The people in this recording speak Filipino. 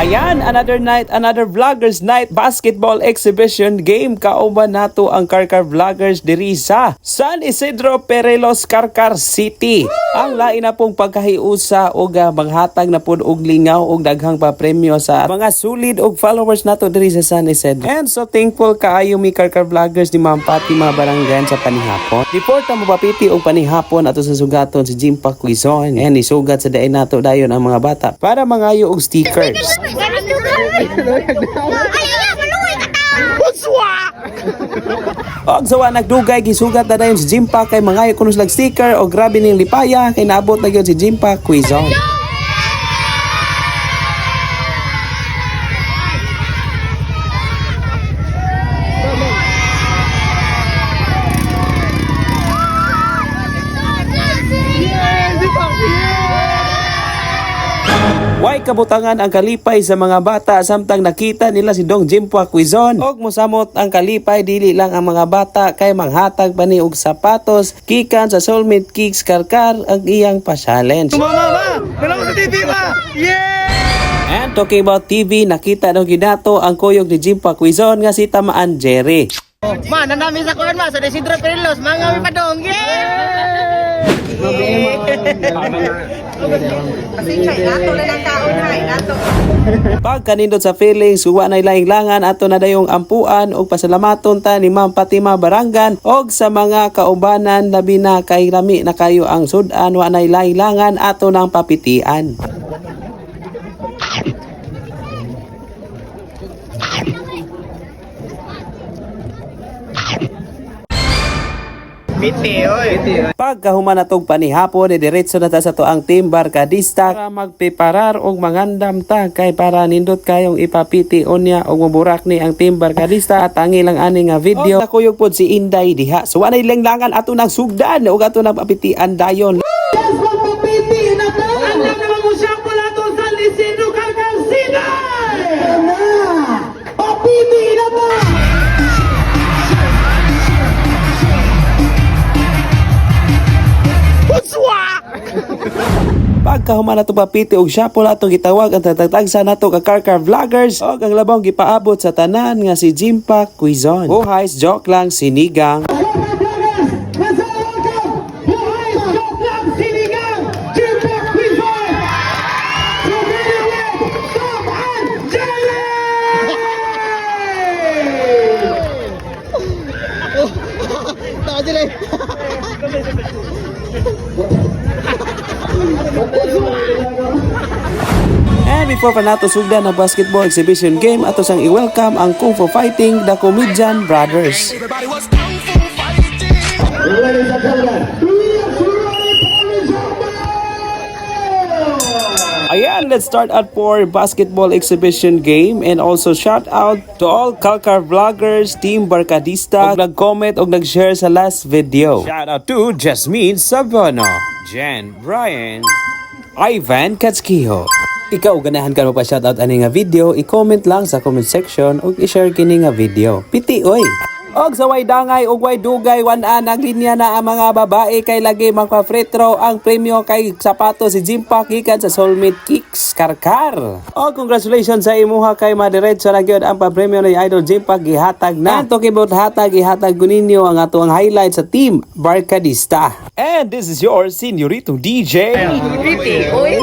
Ayan, another night, another Vloggers Night Basketball Exhibition Game. Kauban nato ang Karkar Vloggers diri sa San Isidro Perelos, Karkar City. Ang lain na pong pagkahiusa o manghatag na pud og lingaw og daghang pa premyo sa mga sulid og followers nato diri sa San Isidro. And so thankful kaayo mi Karkar Vloggers ni Ma'am Pati mga barangay sa panihapon. Report ta mapapiti og panihapon ato sa sugaton si Jimpa Quizon. And isugat sa dayon nato dayon ang mga bata para mangayo og stickers. Og sawa nagdugay gisugat na dayon si Jimpa kay mangayo kuno slag sticker o grabe ning lipaya kay naabot na gyud si Jimpa Quizon. Way kabutangan ang kalipay sa mga bata samtang nakita nila si Dong Jimpa Quizon. Og mosamot ang kalipay dili lang ang mga bata kay manghatag pa ni og sapatos gikan sa Soulmate Kicks Karkar ang iyang pa-challenge. Mama! Dalawa sa TV ba? Yeah! And talking about TV, nakita daw gidato ang kuyog ni Jimpa Quizon nga si Tamaan Jerry. Ma, nanami sa kuan ma sa Isidro Perelos, mga pa dong. Yeah! Pag kanindot sa feelings, uwa na ilaing-langan ato na dayong ampuan o pasalamaton ta ni Ma'am Fatima Barangan og sa mga kaubanan labi na kay rami na kayo ang sudan wa na ilaing-langan ato ng papitian. Piti, oy. Pagkahuman natog panihapon, diretso na ta sa to ang team Barkadista para magpiparar og mangandam ta kay para nindot kayong ipapiti onya og maburak ni ang team Barkadista at ang ilang ani nga video. Og nakuyog pod si Inday diha. So anay langlangan ato nang sugdan og ato nang papitian dayon. Yes, magpapiti na to! Ang lang naman mo siya pala to sa Isidro Karkar City! Papiti na to! Pagkahuman nato papiti og siya pula atong gitawag ang tatagtagsa nato ka Karkar Vloggers og ang labang gipaabot sa tanan nga si Jimpa Quizon. Buhays joke lang sinigang. And before pa nato sugdan na basketball exhibition game ato sang i-welcome ang Kung Fu Fighting the Comedian Brothers. Ayan, let's start at for basketball exhibition game and also shout out to all Karkar Vloggers, Team Barkadista, og nag-comment og nag-share sa last video. Shout out to Jasmine Sabono, Jen, Brian, Ivan Katskiho. Ikaw ganahan ka mo pa shoutout ani nga video, i-comment lang sa comment section ug i-share kini nga video. Piti oy. Og sa way dangay ug way dugay wan-an ang linya na ang mga babae kay lagi magpa-free throw ang premyo kay sapato si Jimpa gikan sa Soulmate Kicks Karkar. Og congratulations sa imuha kay madiretso na gyud ang pa-premyo ni Idol Jimpa gihatag na. And talking about hatag, ihatag guninyo ang ato ang highlight sa team Barkadista. And this is your Señorito DJ. Piti, oy.